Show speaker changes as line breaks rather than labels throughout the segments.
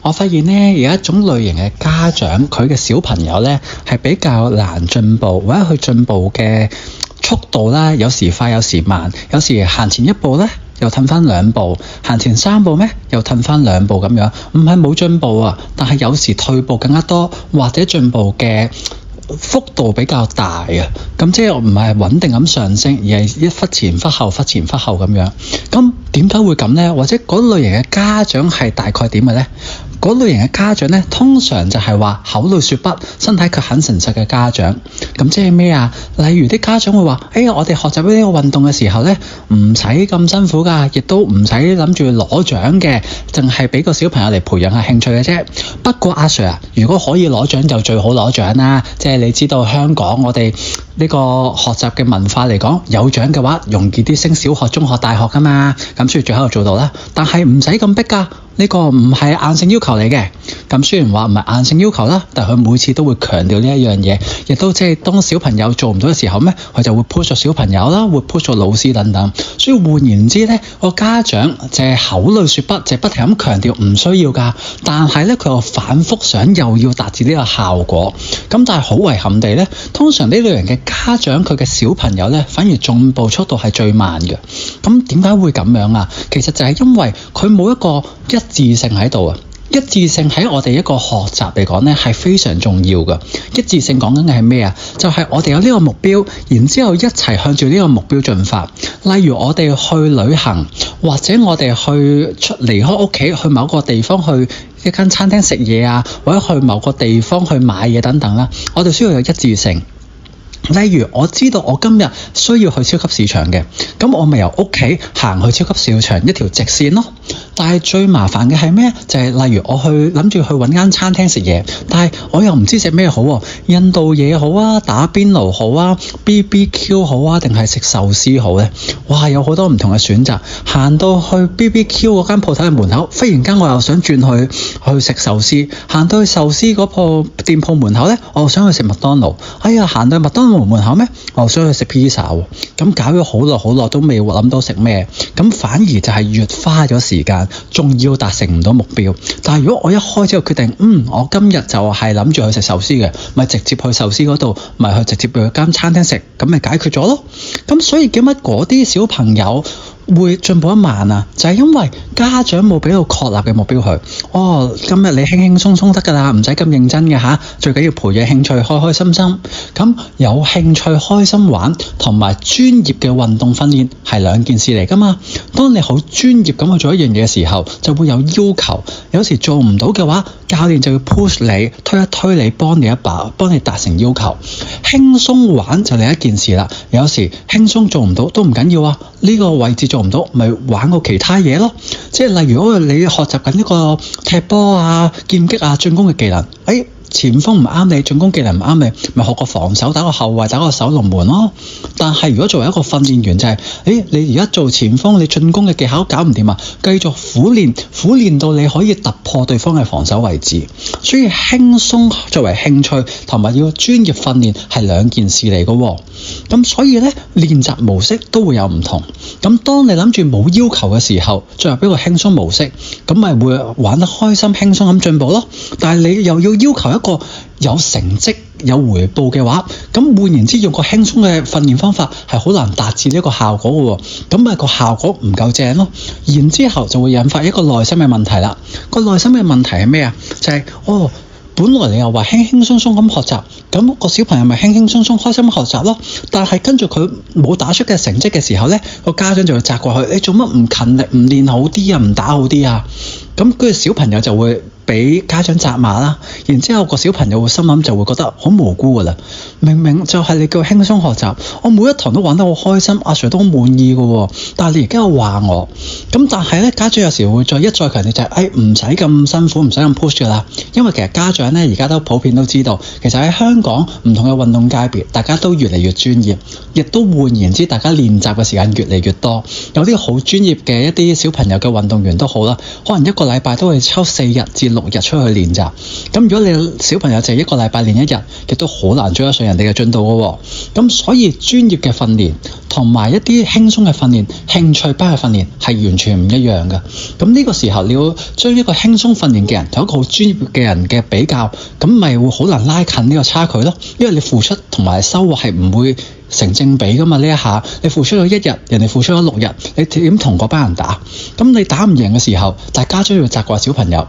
我發現呢，有一種類型嘅家長，佢嘅小朋友呢係比較難進步，或者佢進步嘅速度啦，有時快有時慢，有時行前一步呢又褪翻兩步，行前三步咩又褪翻兩步咁樣，唔係冇進步啊，但係有時退步更加多，或者進步嘅幅度比較大啊，咁即係唔係穩定咁上升，而係一忽前忽後，忽前忽後咁樣。咁點解會咁呢？或者嗰類型嘅家長係大概點嘅呢？嗰類型嘅家長呢，通常就係話口裏說不，身體卻很誠實嘅家長。咁即係咩啊？例如啲家長會話：我哋學習呢個運動嘅時候呢，唔使咁辛苦㗎，亦都唔使諗住攞獎嘅，淨係俾個小朋友嚟培養下興趣嘅啫。不過阿 Sir 啊，如果可以攞獎就最好攞獎啦。即係你知道香港我哋呢個學習嘅文化嚟講，有獎嘅話容易啲升小學、中學、大學㗎嘛。咁所以最後做到啦。但係唔使咁逼㗎。呢個唔係硬性要求嚟嘅，咁雖然話唔係硬性要求啦，但係佢每次都會強調呢一樣嘢，亦都即係當小朋友做唔到嘅時候咩，佢就會 push 咗小朋友啦，會 push 咗老師等等。所以換言之咧，個家長就係口裏說不，就係不停咁強調唔需要㗎，但係咧佢又反覆想又要達至呢個效果。咁但係好遺憾地咧，通常呢類型嘅家長佢嘅小朋友咧，反而進步速度係最慢嘅。咁點解會咁樣啊？其實就係因為佢冇一個一致性喺度啊！一致性喺我哋一個學習嚟講呢係非常重要嘅。一致性講緊嘅係咩啊？就係我哋有呢個目標，然之後一齊向住呢個目標進發。例如我哋去旅行，或者我哋去離開屋企去某個地方，去一間餐廳食嘢啊，或者去某個地方去買嘢等等啦。我哋需要有一致性。例如我知道我今日需要去超級市場嘅，咁我咪由屋企行去超級市場一條直線咯。但係最麻煩嘅係咩？就係例如我諗住去揾間餐廳食嘢，但係我又唔知食咩好喎，印度嘢好啊，打邊爐好啊， BBQ 好啊，定係食壽司好呢？哇，有好多唔同嘅選擇。行到去 BBQ 嗰間鋪頭嘅門口，忽然間我又想轉去食壽司。行到去壽司嗰鋪店鋪門口呢，我又想去食麥當勞。行到麥當勞門口咩？我又想去食 pizza 喎。咁搞咗好耐都未諗到食咩，咁反而就係越花咗時間，仲要達成唔到目標。但係如果我一開始就決定，我今日就係諗住去食壽司嘅，咪直接去壽司嗰度，咪去直接去間餐廳食，咁咪解決咗咯。咁所以點解嗰啲小朋友會進步得慢啊？就係因為家長冇俾到確立嘅目標佢。今日你輕輕鬆鬆得㗎啦，唔使咁認真嘅嚇。最緊要培養興趣，開開心心。咁有興趣開心玩同埋專業嘅運動訓練係兩件事嚟㗎嘛。當你好專業咁去做一樣嘢嘅時候，就會有要求。有時做唔到嘅話，教練就要 push 你，推一推你，幫你一把，幫你達成要求。輕鬆玩就另一件事啦。有時輕鬆做唔到都唔緊要啊。呢個位置做唔到，咪玩過其他嘢咯。即係例如你學習緊呢個踢波啊、劍擊啊、進攻嘅技能，前鋒唔啱你，進攻技能唔啱你，咪學個防守，打個後衛，打個守龍門咯。但係如果作為一個訓練員就係，你而家做前鋒，你進攻嘅技巧搞唔掂啊，繼續苦練到你可以突破對方嘅防守位置。所以輕鬆作為興趣同埋要專業訓練係兩件事嚟嘅。咁所以呢，練習模式都會有唔同。咁當你諗住冇要求嘅時候，進入一個輕鬆模式，咁咪會玩得開心輕鬆咁進步咯。但係你又要求一個有成績有回報嘅話，咁換言之，用個輕鬆嘅訓練方法係好難達至呢個效果嘅喎。咁咪個效果唔夠正咯。然之後就會引發一個內心嘅問題啦。個內心嘅問題係咩啊？就係本來你又話輕輕鬆鬆咁學習，咁個小朋友咪輕輕鬆鬆開心學習咯。但係跟住佢冇打出嘅成績嘅時候呢，個家長就會責怪佢：你做乜唔勤力、唔練好啲啊，唔打好啲啊？咁個小朋友就會俾家長責罵啦。然之後個小朋友會心諗，就會覺得好無辜噶啦。明明就係你叫輕鬆學習，我每一堂都玩得好開心，阿 Sir 都好滿意噶喎。但係你而家又話我，咁但係呢，家長有時會再強調就係唔使咁辛苦，唔使咁 push 噶啦。因為其實家長呢，而家都普遍都知道，其實喺香港唔同嘅運動界別，大家都越嚟越專業，亦都換言之，大家練習嘅時間越嚟越多。有啲好專業嘅一啲小朋友嘅運動員都好啦，可能一個禮拜都會抽4日至6日出去練習。咁如果你小朋友就係1個禮拜練1日，亦都好難追得上人哋嘅進度嘅喎。咁所以專業嘅訓練同埋一啲輕鬆嘅訓練、興趣班嘅訓練係完全唔一樣嘅。咁呢個時候你要將一個輕鬆訓練嘅人同一個好專業嘅人嘅比較，咁咪會好難拉近呢個差距咯。因為你付出同埋收穫係唔會成正比噶嘛。呢一下你付出咗1日，人哋付出咗6日，你點同嗰班人打？咁你打唔贏嘅時候，大家都要責怪小朋友。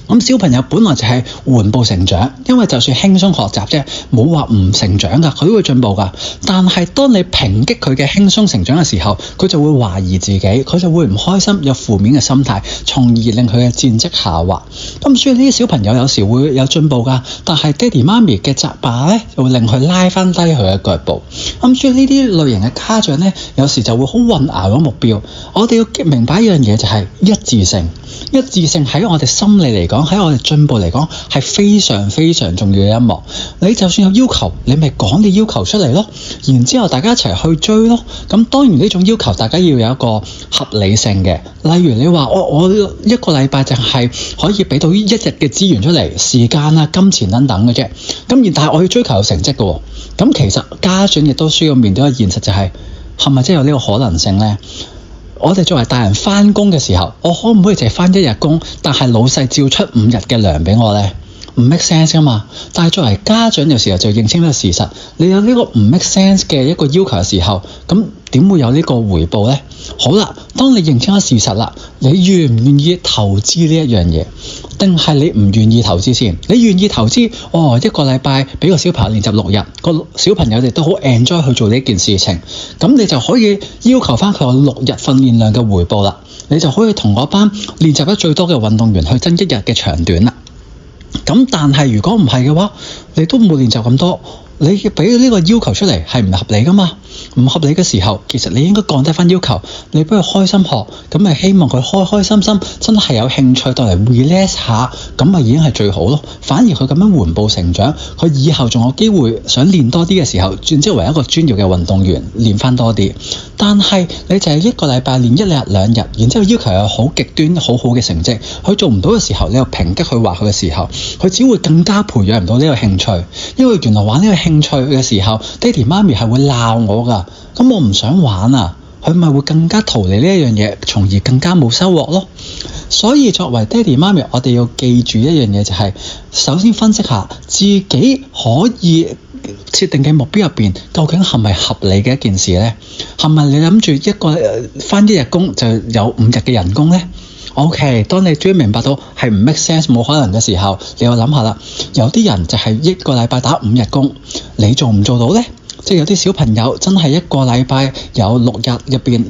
咁小朋友本來就係緩步成長，因為就算輕鬆學習啫，冇話唔成長㗎，佢都會進步㗎。但係當你抨擊佢嘅輕鬆成長嘅時候，佢就會懷疑自己，佢就會唔開心，有負面嘅心態，從而令佢嘅戰績下滑。咁所以呢啲小朋友有時會有進步㗎，但係爹哋媽咪嘅責罵咧，就會令佢拉翻低佢嘅腳步。咁所以呢啲類型嘅家長咧，有時就會好混淆咗目標。我哋要明白一樣嘢就係一致性。一致性喺我哋心理嚟講，喺我哋進步嚟講係非常非常重要嘅一幕。你就算有要求，你咪講你要求出嚟咯，然之後大家一齊去追咯。咁當然呢種要求大家要有一個合理性嘅。例如你話我1個禮拜淨係可以俾到1日嘅資源出嚟，時間啊、金錢等等嘅啫。咁但係我要追求有成績嘅喎。咁其實家長亦都需要面對一個現實，就係咪真係有呢個可能性呢？我哋作為大人返工嘅時候，我可唔可以淨係返1日工，但係老細照出5日嘅糧俾我呢？唔 make sense 噶嘛。但係作為家長，有時候就認清呢個事實，你有呢個唔 make sense 嘅一個要求嘅時候，咁點會有呢個回報呢？好啦，當你認清咗事實啦，你願唔願意投資呢一樣嘢？定係你唔願意投資先？你願意投資，1個禮拜俾個小朋友練習6日，個小朋友哋都好 enjoy 去做呢件事情，咁你就可以要求翻佢有6日訓練量嘅回報啦。你就可以同嗰班練習得最多嘅運動員去爭1日嘅長短啦。咁但係如果唔係嘅話，你都冇練習咁多，你俾呢個要求出嚟係唔合理噶嘛？唔合理嘅時候，其實你應該降低翻要求，你俾佢開心學，咁咪希望佢開開心心，真係有興趣到嚟 relax 下，咁咪已經係最好咯。反而佢咁樣緩步成長，佢以後仲有機會想練多啲嘅時候，轉之為一個專業嘅運動員，練翻多啲。但係你就係1個禮拜練1日2日，然之後要求有好極端好好嘅成績，佢做唔到嘅時候，你又抨擊佢話佢嘅時候，佢只會更加培養唔到呢個興趣。因為原來玩呢個興趣嘅時候，爹哋媽咪係會鬧我㗎，咁我唔想玩啊，佢咪會更加逃離呢一樣嘢，從而更加冇收穫咯。所以作為爹哋媽咪，我哋要記住一樣嘢，就係首先分析下自己可以設定嘅目標入邊，究竟係咪合理嘅一件事呢？係咪你諗住返1日工就有5日嘅人工呢？OK， 當你終於明白到係唔 make sense 冇可能嘅時候，你要諗下啦。有啲人就係1個禮拜打5日工，你做唔做到呢？即係有啲小朋友真係1個禮拜有6日入邊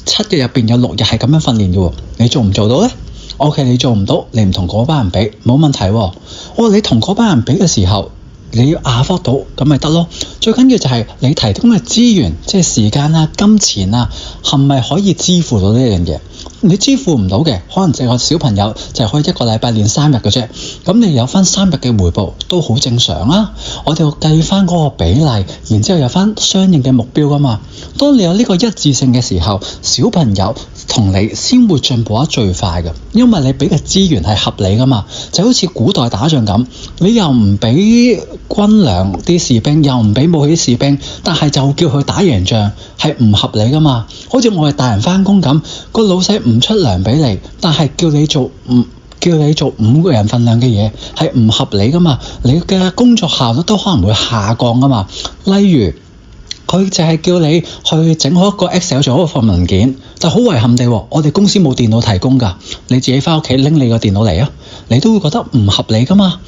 7日入邊有6日係咁樣訓練嘅喎，你做唔做到呢？ OK， 你做唔到，你唔同嗰班人比冇問題喎。你同嗰班人比嘅時候，你要 afford 到咁咪得咯。最緊要就係你提供嘅資源，即係時間啊、金錢啊，係咪可以支付到呢樣嘢？你支付唔到嘅，可能就係個小朋友就係可以1個禮拜練3日嘅啫。咁你有翻3日嘅回報都好正常啊。我哋要計翻嗰個比例，然之後有翻相應嘅目標噶嘛。當你有呢個一致性嘅時候，小朋友同你先會進步得最快嘅，因為你俾嘅資源係合理噶嘛。就好似古代打仗咁，你又唔俾軍糧啲士兵，又唔俾武器啲士兵，但係就叫佢打贏仗，係唔合理噶嘛。好似我哋大人翻工咁，個老細唔出糧俾你，但係叫你做5個人份量嘅嘢，係唔合理噶嘛。你嘅工作效率都可能會下降噶嘛。例如佢就係叫你去整好一個 Excel 做好一份文件，但好遺憾地，我哋公司冇電腦提供㗎，你自己翻屋企拎你個電腦嚟啊，你都會覺得唔合理㗎嘛。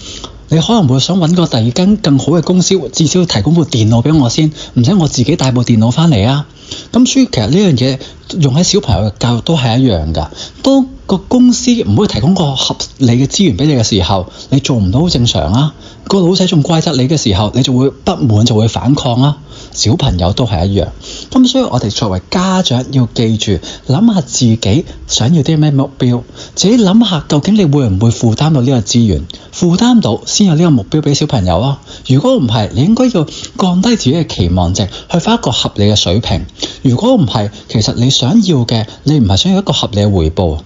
你可能會想揾個第二間更好嘅公司，至少提供部電腦俾我先，唔使我自己帶部電腦翻嚟啊。咁所以其實呢樣嘢用喺小朋友嘅教育都係一樣㗎。當個公司唔可以提供個合理嘅資源俾你嘅時候，你做唔到好正常啊。個老細仲怪責你嘅時候，你就會不滿，就會反抗啊。小朋友都係一樣。咁所以我哋作為家長要記住，諗下自己想要啲咩目標，自己諗下究竟你會唔會負擔到呢個資源，負擔到先有呢個目標俾小朋友啊。如果唔係，你應該要降低自己嘅期望值，去返一個合理嘅水平。如果唔係，其實你想要嘅，你唔係想要一個合理嘅回報，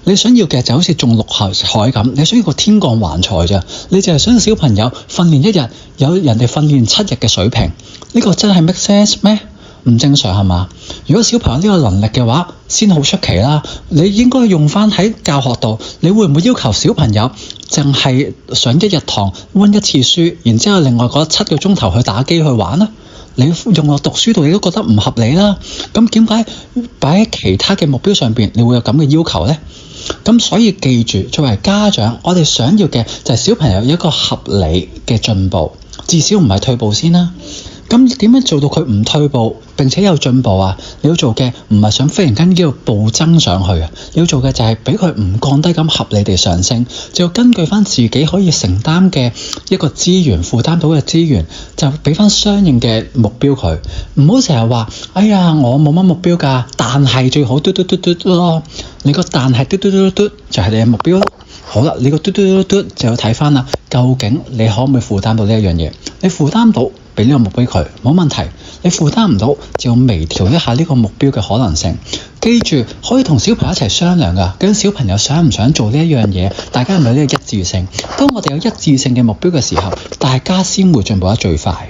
你想要嘅就好似中六合彩咁，你想要個天降橫財咋？你就係想小朋友訓練一日有人哋訓練7日嘅水平，呢個真係 make sense 咩？唔正常係嘛？如果小朋友呢個能力嘅話，先好出奇啦。你應該用翻喺教學度，你會唔會要求小朋友淨係上1日堂溫1次書，然之後另外嗰7個鐘頭去打機去玩啊？你用落讀書度，你都覺得唔合理啦。咁點解擺喺其他嘅目標上邊，你會有咁嘅要求呢？咁所以記住，作為家長，我哋想要嘅就係小朋友有一個合理嘅進步，至少唔係退步先啦。咁點樣做到佢唔退步並且有進步啊？你要做嘅唔係想忽然間呢個暴增上去啊，你要做嘅就係俾佢唔降低咁合理地上升，就要根據翻自己可以承擔嘅一個資源，負擔到嘅資源，就俾翻相應嘅目標佢。唔好成日話，哎呀我冇乜目標㗎，但係最好嘟嘟嘟嘟嘟咯。你個但係嘟嘟嘟嘟就係你嘅目標咯。好啦，你個嘟嘟嘟嘟就要睇翻啦，究竟你可唔可以負擔到呢一樣嘢？你負擔到，俾呢個目標佢冇問題。你負擔唔到，就要微調一下呢個目標嘅可能性。記住，可以同小朋友一齊商量㗎。究竟小朋友想唔想做呢一樣嘢？大家係咪有呢個一致性？當我哋有一致性嘅目標嘅時候，大家先會進步得最快。